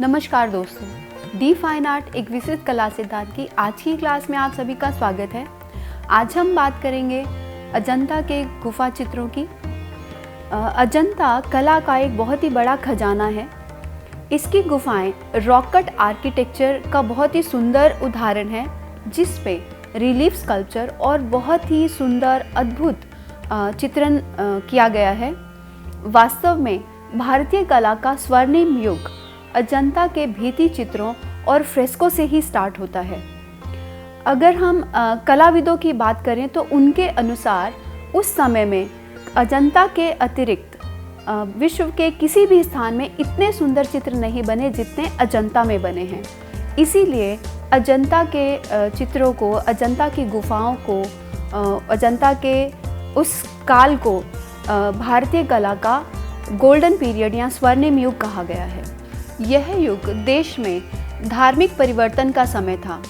नमस्कार दोस्तों, D fine art एक विशिष्ट कला सिद्धांत की आज की क्लास में आप सभी का स्वागत है। आज हम बात करेंगे अजंता के गुफा चित्रों की। अजंता कला का एक बहुत ही बड़ा खजाना है। इसकी गुफाएं रॉक कट आर्किटेक्चर का बहुत ही सुंदर उदाहरण है, जिस पे रिलीफ स्कल्पचर और बहुत ही सुंदर अद्भुत चित्रण किया गया है। वास्तव में भारतीय कला का स्वर्णिम युग अजंता के भित्ति चित्रों और फ्रेस्को से ही स्टार्ट होता है। अगर हम कलाविदों की बात करें तो उनके अनुसार उस समय में अजंता के अतिरिक्त विश्व के किसी भी स्थान में इतने सुंदर चित्र नहीं बने जितने अजंता में बने हैं। इसीलिए अजंता के चित्रों को, अजंता की गुफाओं को, अजंता के उस काल को भारतीय कला का गोल्डन पीरियड या स्वर्णिम युग कहा गया है। यह युग देश में धार्मिक परिवर्तन का समय था।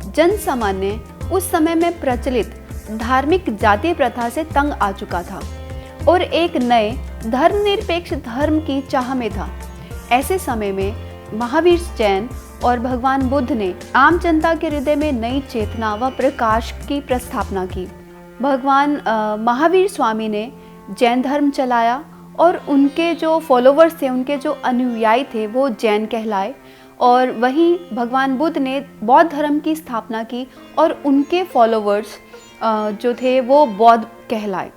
जन सामान्य उस समय में प्रचलित धार्मिक जातीय प्रथा से तंग आ चुका था और एक नए धर्मनिरपेक्ष धर्म की चाह में था। ऐसे समय में महावीर जैन और भगवान बुद्ध ने आम जनता के हृदय में नई चेतना व प्रकाश की प्रस्थापना की। भगवान महावीर स्वामी ने जैन धर्म चलाया और उनके जो फॉलोवर्स थे, उनके जो अनुयायी थे, वो जैन कहलाए। और वहीं भगवान बुद्ध ने बौद्ध धर्म की स्थापना की और उनके फॉलोवर्स जो थे वो बौद्ध कहलाए।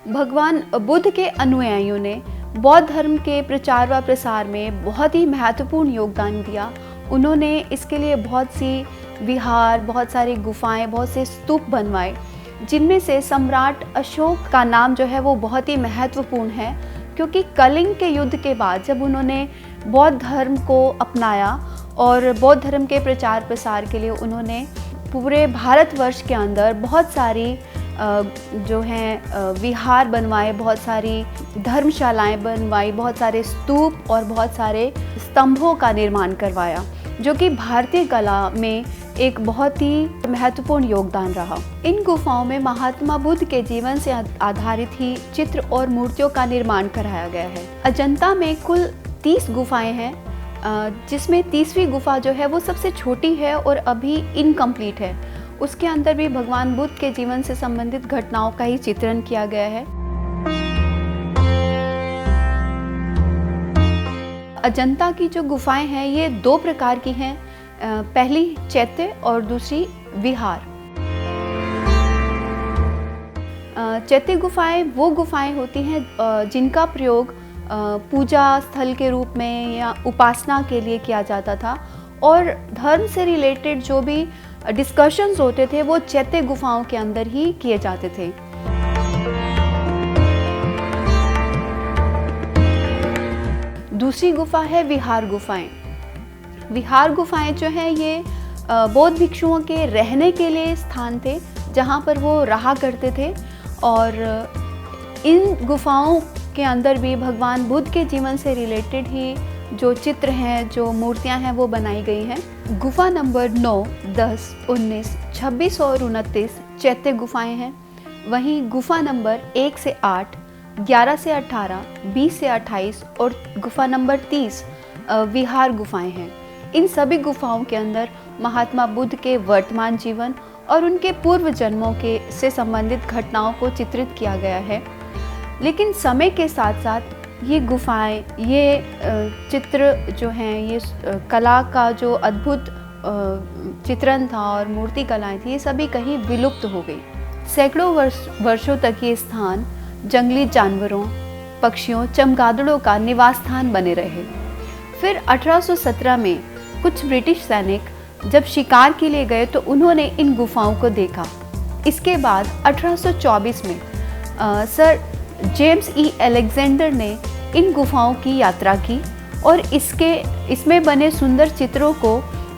भगवान बुद्ध के अनुयायियों ने बौद्ध धर्म के प्रचार व प्रसार में बहुत ही महत्वपूर्ण योगदान दिया। उन्होंने इसके लिए बहुत सी विहार, बहुत सारी गुफाएं, बहुत से स्तूप बनवाए, जिनमें से सम्राट अशोक का नाम जो है वो बहुत ही महत्वपूर्ण है, क्योंकि कलिंग के युद्ध के बाद जब उन्होंने बौद्ध धर्म को अपनाया और बौद्ध धर्म के प्रचार प्रसार के लिए उन्होंने पूरे भारतवर्ष के अंदर बहुत सारी जो हैं विहार बनवाए, बहुत सारी धर्मशालाएं बनवाई, बहुत सारे स्तूप और बहुत सारे स्तंभों का निर्माण करवाया, जो कि भारतीय कला में एक बहुत ही महत्वपूर्ण योगदान रहा। इन गुफाओं में महात्मा बुद्ध के जीवन से आधारित ही चित्र और मूर्तियों का निर्माण कराया गया है। अजंता में कुल 30 गुफाएं हैं, जिसमें 30वीं गुफा जो है वो सबसे छोटी है और अभी इनकम्प्लीट है। उसके अंदर भी भगवान बुद्ध के जीवन से संबंधित घटनाओं का ही चित्रण किया गया है। अजंता की जो गुफाएं हैं ये 2 प्रकार की हैं। पहली चैत्य और दूसरी विहार। चैत्य गुफाएं वो गुफाएं होती हैं जिनका प्रयोग पूजा स्थल के रूप में या उपासना के लिए किया जाता था, और धर्म से रिलेटेड जो भी डिस्कशंस होते थे वो चैत्य गुफाओं के अंदर ही किए जाते थे। दूसरी गुफा है विहार गुफाएं। विहार गुफाएं जो हैं ये बौद्ध भिक्षुओं के रहने के लिए स्थान थे, जहाँ पर वो रहा करते थे। और इन गुफाओं के अंदर भी भगवान बुद्ध के जीवन से रिलेटेड ही जो चित्र हैं, जो मूर्तियां हैं वो बनाई गई हैं। गुफा नंबर 9, 10, 19, 26 और 29 चैत्य गुफाएं हैं। वहीं गुफा नंबर 1 से 8, 11 से 18, 20 से 28 और गुफा नंबर 30 विहार गुफाएं हैं। इन सभी गुफाओं के अंदर महात्मा बुद्ध के वर्तमान जीवन और उनके पूर्व जन्मों के से संबंधित घटनाओं को चित्रित किया गया है। लेकिन समय के साथ साथ ये गुफाएं, ये चित्र जो हैं, ये कला का जो अद्भुत चित्रण था और मूर्ति कलाएं थी, ये सभी कहीं विलुप्त हो गई। सैकड़ों वर्षों तक ये स्थान जंगली जानवरों, पक्षियों, चमगादड़ों का निवास स्थान बने रहे। फिर 1817 में कुछ ब्रिटिश सैनिक जब शिकार के लिए गए तो उन्होंने इन गुफाओं को देखा। इसके बाद 1824 में सर जेम्स ई अलेक्जेंडर ने इन गुफाओं की यात्रा की और इसमें बने सुंदर चित्रों को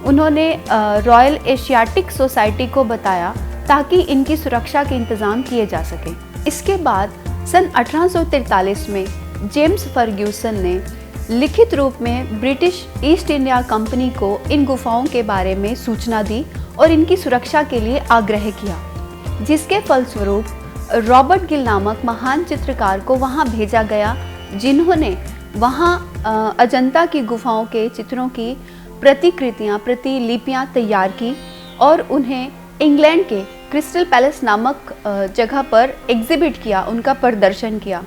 उन्होंने रॉयल एशियाटिक सोसाइटी को बताया, ताकि इनकी सुरक्षा के इंतज़ाम किए जा सके। इसके बाद सन 1843 में जेम्स फर्ग्यूसन ने लिखित रूप में ब्रिटिश ईस्ट इंडिया कंपनी को इन गुफाओं के बारे में सूचना दी और इनकी सुरक्षा के लिए आग्रह किया, जिसके फलस्वरूप रॉबर्ट गिल नामक महान चित्रकार को वहां भेजा गया, जिन्होंने वहाँ अजंता की गुफाओं के चित्रों की प्रतिकृतियाँ, प्रतिलिपियाँ तैयार की और उन्हें इंग्लैंड के क्रिस्टल पैलेस नामक जगह पर एग्जिबिट किया, उनका प्रदर्शन किया।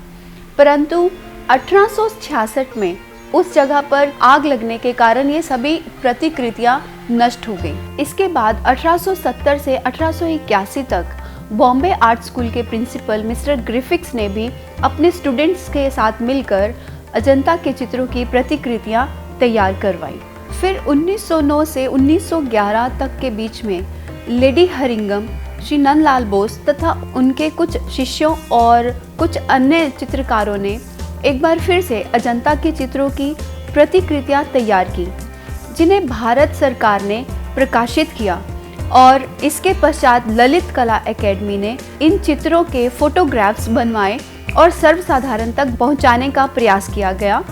परंतु 1866 में उस जगह पर आग लगने के कारण ये सभी प्रतिकृतियां नष्ट हो गई। इसके बाद 1870 से 1881 तक बॉम्बे आर्ट स्कूल के प्रिंसिपल मिस्टर ग्रिफिथ्स ने भी अपने स्टूडेंट्स के साथ मिलकर अजंता के चित्रों की प्रतिकृतियां तैयार करवाई। फिर 1909 से 1911 तक के बीच में लेडी हरिंगम, श्री नंदलाल बोस तथा उनके कुछ शिष्यों और कुछ अन्य चित्रकारों ने एक बार फिर से अजंता के चित्रों की प्रतिकृतियां तैयार की, जिन्हें भारत सरकार ने प्रकाशित किया और इसके पश्चात ललित कला एकेडमी ने इन चित्रों के फोटोग्राफ्स बनवाए और सर्वसाधारण तक पहुंचाने का प्रयास किया गया।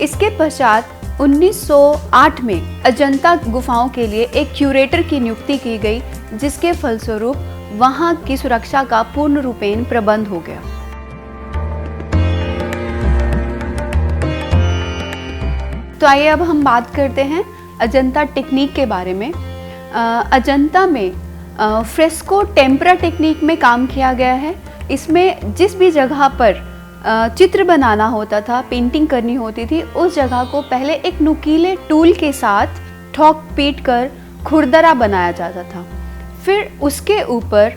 इसके पश्चात 1908 में अजंता गुफाओं के लिए एक क्यूरेटर की नियुक्ति की गई, जिसके फलस्वरूप वहां की सुरक्षा का पूर्ण रूपेण प्रबंध हो गया। तो आइए अब हम बात करते हैं अजंता टेक्निक के बारे में। अजंता में फ्रेस्को टेम्परा टेक्निक में काम किया गया है। इसमें जिस भी जगह पर चित्र बनाना होता था, पेंटिंग करनी होती थी, उस जगह को पहले एक नुकीले टूल के साथ ठोक पीट कर खुरदरा बनाया जाता था। फिर उसके ऊपर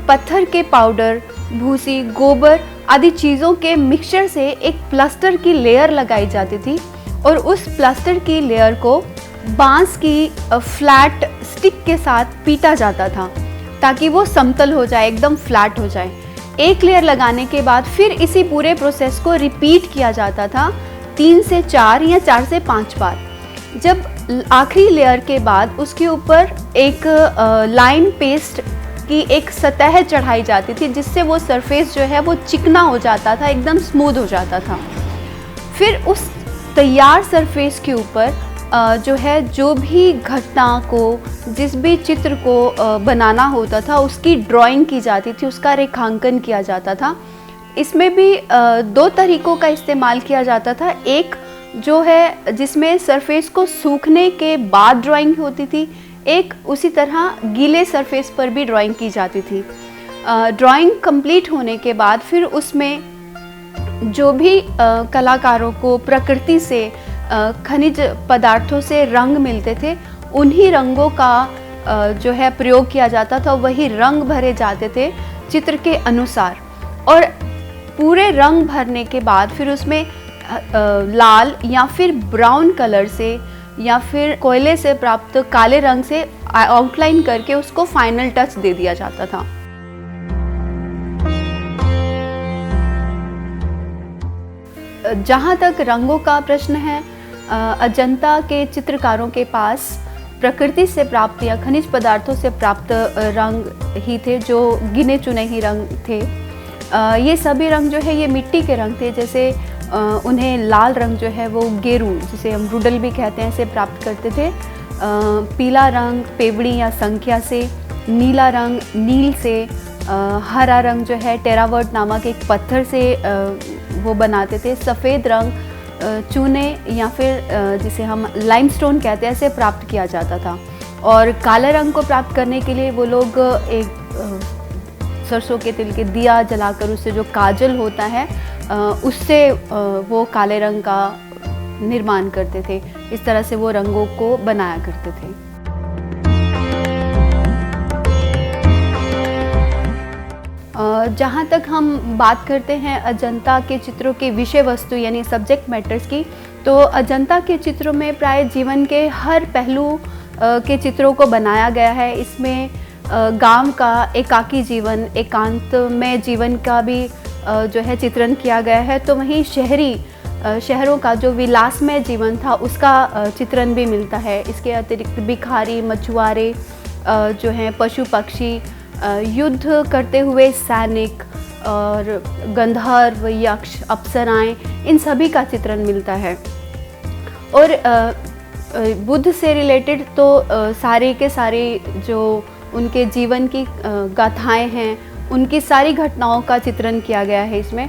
पत्थर के पाउडर, भूसी, गोबर आदि चीज़ों के मिक्सचर से एक प्लास्टर की लेयर लगाई जाती थी और उस प्लास्टर की लेयर को बांस की फ्लैट स्टिक के साथ पीटा जाता था ताकि वो समतल हो जाए, एकदम फ्लैट हो जाए। एक लेयर लगाने के बाद फिर इसी पूरे प्रोसेस को रिपीट किया जाता था 3 से 4 या 4 से 5 बार। जब आखिरी लेयर के बाद उसके ऊपर एक लाइन पेस्ट की एक सतह चढ़ाई जाती थी, जिससे वो सरफेस जो है वो चिकना हो जाता था, एकदम स्मूथ हो जाता था। फिर उस तैयार सरफेस के ऊपर जो है, जो भी घटना को, जिस भी चित्र को बनाना होता था, उसकी ड्राइंग की जाती थी, उसका रेखांकन किया जाता था। इसमें भी 2 तरीकों का इस्तेमाल किया जाता था। एक जो है जिसमें सरफेस को सूखने के बाद ड्राइंग होती थी, एक उसी तरह गीले सरफेस पर भी ड्राइंग की जाती थी। ड्राइंग कंप्लीट होने के बाद फिर उसमें जो भी कलाकारों को प्रकृति से खनिज पदार्थों से रंग मिलते थे, उन्हीं रंगों का जो है प्रयोग किया जाता था। वही रंग भरे जाते थे चित्र के अनुसार, और पूरे रंग भरने के बाद फिर उसमें लाल या फिर ब्राउन कलर से या फिर कोयले से प्राप्त काले रंग से आउटलाइन करके उसको फाइनल टच दे दिया जाता था। जहाँ तक रंगों का प्रश्न है, अजंता के चित्रकारों के पास प्रकृति से प्राप्त या खनिज पदार्थों से प्राप्त रंग ही थे, जो गिने चुने ही रंग थे। ये सभी रंग जो है ये मिट्टी के रंग थे। जैसे उन्हें लाल रंग जो है वो गेरू, जिसे हम रुडल भी कहते हैं, से प्राप्त करते थे। पीला रंग पेवड़ी या संख्या से, नीला रंग नील से, हरा रंग जो है टेरावर्ट नामक एक पत्थर से वो बनाते थे। सफ़ेद रंग चूने या फिर जिसे हम लाइमस्टोन कहते हैं, से प्राप्त किया जाता था। और काले रंग को प्राप्त करने के लिए वो लोग एक सरसों के तेल के दिया जलाकर उससे जो काजल होता है उससे वो काले रंग का निर्माण करते थे। इस तरह से वो रंगों को बनाया करते थे। जहाँ तक हम बात करते हैं अजंता के चित्रों के विषय वस्तु यानी सब्जेक्ट मैटर्स की, तो अजंता के चित्रों में प्राय जीवन के हर पहलू के चित्रों को बनाया गया है। इसमें गांव का एकाकी जीवन, एकांत में जीवन का भी जो है चित्रण किया गया है। तो वहीं शहरों का जो विलासमय जीवन था उसका चित्रण भी मिलता है। इसके अतिरिक्त भिखारी, मछुआरे जो हैं, पशु पक्षी, युद्ध करते हुए सैनिक और गंधर्व, यक्ष, अप्सराएं, इन सभी का चित्रण मिलता है। और बुद्ध से रिलेटेड तो सारे के सारे जो उनके जीवन की गाथाएं हैं, उनकी सारी घटनाओं का चित्रण किया गया है इसमें।